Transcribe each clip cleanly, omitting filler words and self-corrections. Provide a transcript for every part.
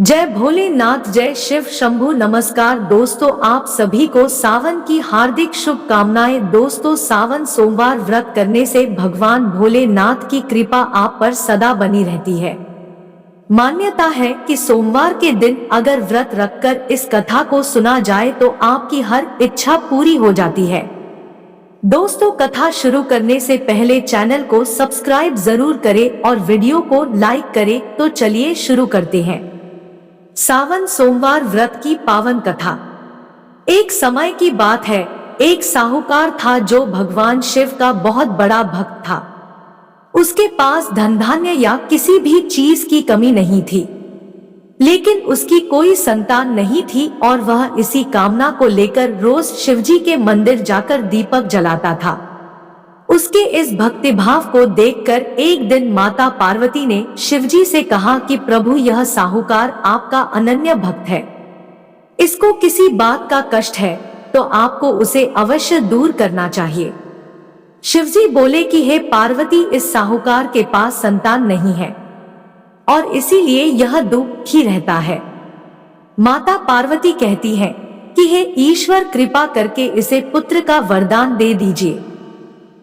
जय भोलेनाथ, जय शिव शंभु। नमस्कार दोस्तों, आप सभी को सावन की हार्दिक शुभकामनाएं। दोस्तों, सावन सोमवार व्रत करने से भगवान भोलेनाथ की कृपा आप पर सदा बनी रहती है। मान्यता है कि सोमवार के दिन अगर व्रत रखकर इस कथा को सुना जाए तो आपकी हर इच्छा पूरी हो जाती है। दोस्तों, कथा शुरू करने से पहले चैनल को सब्सक्राइब जरूर करें और वीडियो को लाइक करें। तो चलिए शुरू करते हैं। सावन सोमवार व्रत की पावन कथा। एक समय की बात है, एक साहूकार था जो भगवान शिव का बहुत बड़ा भक्त था। उसके पास धन धान्य या किसी भी चीज की कमी नहीं थी, लेकिन उसकी कोई संतान नहीं थी और वह इसी कामना को लेकर रोज शिवजी के मंदिर जाकर दीपक जलाता था। उसके इस भक्ति भाव को देखकर एक दिन माता पार्वती ने शिवजी से कहा कि प्रभु, यह साहूकार आपका अनन्य भक्त है। इसको किसी बात का कष्ट है तो आपको उसे अवश्य दूर करना चाहिए। शिवजी बोले कि हे पार्वती, इस साहूकार के पास संतान नहीं है और इसीलिए यह दुखी रहता है। माता पार्वती कहती है कि हे ईश्वर, कृपा करके इसे पुत्र का वरदान दे दीजिए।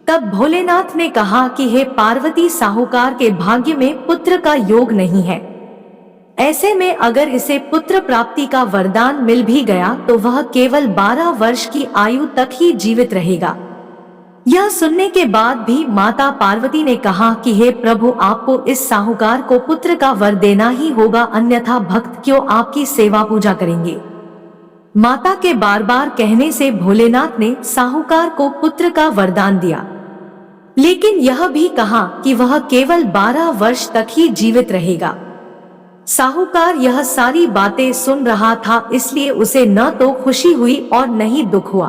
तब भोलेनाथ ने कहा कि हे पार्वती, साहूकार के भाग्य में पुत्र का योग नहीं है। ऐसे में अगर इसे पुत्र प्राप्ति का वरदान मिल भी गया तो वह केवल 12 वर्ष की आयु तक ही जीवित रहेगा। यह सुनने के बाद भी माता पार्वती ने कहा कि हे प्रभु, आपको इस साहूकार को पुत्र का वर देना ही होगा, अन्यथा भक्त क्यों आपकी सेवा पूजा करेंगे। माता के बार बार कहने से भोलेनाथ ने साहूकार को पुत्र का वरदान दिया, लेकिन यह भी कहा कि वह केवल 12 वर्ष तक ही जीवित रहेगा। साहूकार यह सारी बातें सुन रहा था, इसलिए उसे न तो खुशी हुई और न ही दुख हुआ।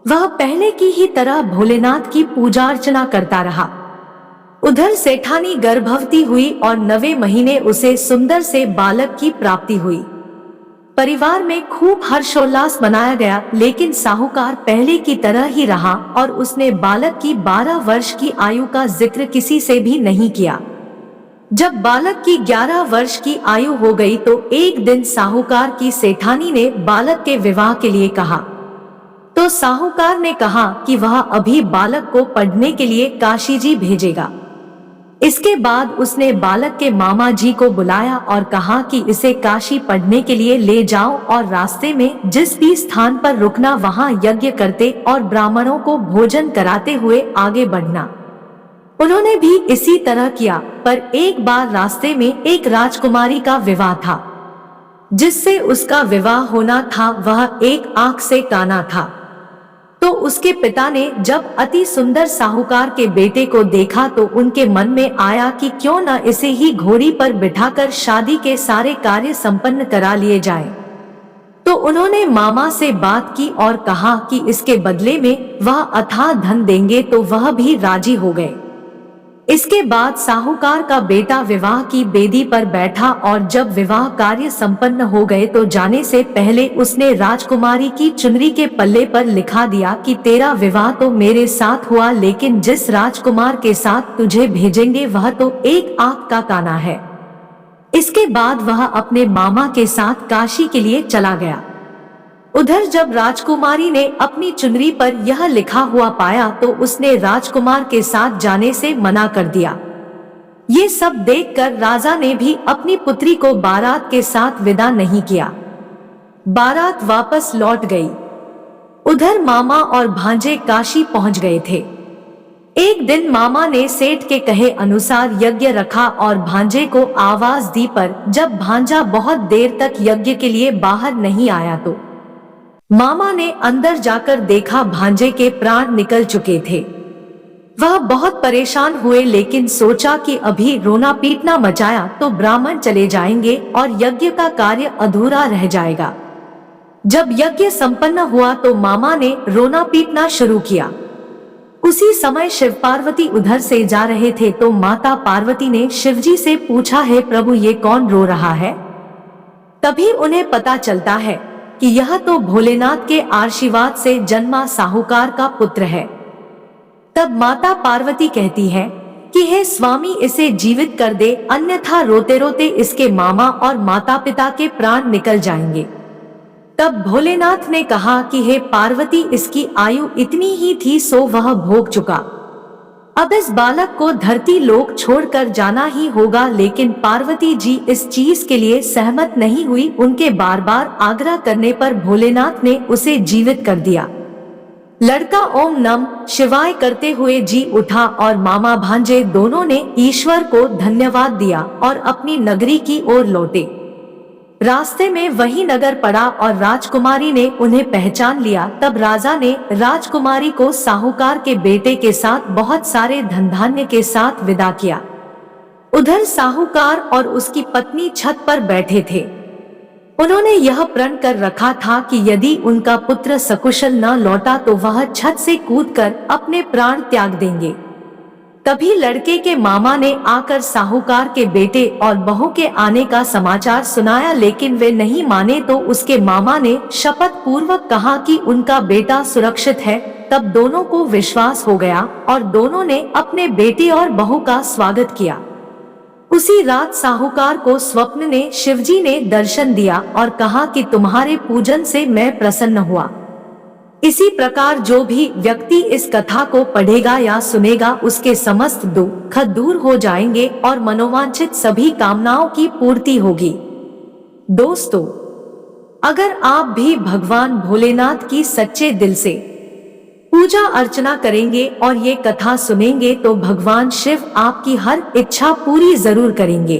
वह पहले की ही तरह भोलेनाथ की पूजा अर्चना करता रहा। उधर सेठानी गर्भवती हुई और 9वें महीने उसे सुंदर से बालक की प्राप्ति हुई। परिवार में खूब हर्षोल्लास मनाया गया, लेकिन साहूकार पहले की तरह ही रहा और उसने बालक की 12 वर्ष की आयु का जिक्र किसी से भी नहीं किया। जब बालक की 11 वर्ष की आयु हो गई तो एक दिन साहूकार की सेठानी ने बालक के विवाह के लिए कहा। तो साहूकार ने कहा कि वह अभी बालक को पढ़ने के लिए काशी जी भेजेगा। इसके बाद उसने बालक के मामा जी को बुलाया और कहा कि इसे काशी पढ़ने के लिए ले जाओ और रास्ते में जिस भी स्थान पर रुकना वहां यज्ञ करते और ब्राह्मणों को भोजन कराते हुए आगे बढ़ना। उन्होंने भी इसी तरह किया, पर एक बार रास्ते में एक राजकुमारी का विवाह था। जिससे उसका विवाह होना था वह एक आंख से काना था। तो उसके पिता ने जब अति सुंदर साहूकार के बेटे को देखा तो उनके मन में आया कि क्यों न इसे ही घोड़ी पर बिठाकर शादी के सारे कार्य संपन्न करा लिए जाएं। तो उन्होंने मामा से बात की और कहा कि इसके बदले में वह अथाह धन देंगे, तो वह भी राजी हो गए। इसके बाद साहूकार का बेटा विवाह की बेदी पर बैठा और जब विवाह कार्य संपन्न हो गए तो जाने से पहले उसने राजकुमारी की चुनरी के पल्ले पर लिखा दिया कि तेरा विवाह तो मेरे साथ हुआ, लेकिन जिस राजकुमार के साथ तुझे भेजेंगे वह तो एक आंख का काना है। इसके बाद वह अपने मामा के साथ काशी के लिए चला गया। उधर जब राजकुमारी ने अपनी चुनरी पर यह लिखा हुआ पाया तो उसने राजकुमार के साथ जाने से मना कर दिया। ये सब देखकर राजा ने भी अपनी पुत्री को बारात के साथ विदा नहीं किया। बारात वापस लौट गई। उधर मामा और भांजे काशी पहुंच गए थे। एक दिन मामा ने सेठ के कहे अनुसार यज्ञ रखा और भांजे को आवाज दी, पर जब भांजा बहुत देर तक यज्ञ के लिए बाहर नहीं आया तो मामा ने अंदर जाकर देखा भांजे के प्राण निकल चुके थे। वह बहुत परेशान हुए, लेकिन सोचा कि अभी रोना पीटना मचाया तो ब्राह्मण चले जाएंगे और यज्ञ का कार्य अधूरा रह जाएगा। जब यज्ञ संपन्न हुआ तो मामा ने रोना पीटना शुरू किया। उसी समय शिव पार्वती उधर से जा रहे थे तो माता पार्वती ने शिवजी से पूछा, हे प्रभु, ये कौन रो रहा है। तभी उन्हें पता चलता है कि यह तो भोलेनाथ के आशीर्वाद से जन्मा साहूकार का पुत्र है। तब माता पार्वती कहती है कि कि हे स्वामी इसे जीवित कर दे, अन्यथा रोते रोते इसके मामा और माता पिता के प्राण निकल जाएंगे। तब भोलेनाथ ने कहा कि हे पार्वती, इसकी आयु इतनी ही थी सो वह भोग चुका। अब इस बालक को धरती लोक छोड़कर जाना ही होगा। लेकिन पार्वती जी इस चीज के लिए सहमत नहीं हुई। उनके बार बार आग्रह करने पर भोलेनाथ ने उसे जीवित कर दिया। लड़का ओम नमः शिवाय करते हुए जी उठा और मामा भांजे दोनों ने ईश्वर को धन्यवाद दिया और अपनी नगरी की ओर लौटे। रास्ते में वही नगर पड़ा और राजकुमारी ने उन्हें पहचान लिया। तब राजा ने राजकुमारी को साहूकार के बेटे के साथ बहुत सारे धन धान्य के साथ विदा किया। उधर साहूकार और उसकी पत्नी छत पर बैठे थे। उन्होंने यह प्रण कर रखा था कि यदि उनका पुत्र सकुशल न लौटा तो वह छत से कूदकर अपने प्राण त्याग देंगे। तभी लड़के के मामा ने आकर साहूकार के बेटे और बहू के आने का समाचार सुनाया, लेकिन वे नहीं माने तो उसके मामा ने शपथ पूर्वक कहा कि उनका बेटा सुरक्षित है। तब दोनों को विश्वास हो गया और दोनों ने अपने बेटे और बहू का स्वागत किया। उसी रात साहूकार को स्वप्न में शिवजी ने दर्शन दिया और कहा कि तुम्हारे पूजन से मैं प्रसन्न हुआ। इसी प्रकार जो भी व्यक्ति इस कथा को पढ़ेगा या सुनेगा उसके समस्त दुख दूर हो जाएंगे और मनोवांछित सभी कामनाओं की पूर्ति होगी। दोस्तों, अगर आप भी भगवान भोलेनाथ की सच्चे दिल से पूजा अर्चना करेंगे और ये कथा सुनेंगे तो भगवान शिव आपकी हर इच्छा पूरी जरूर करेंगे।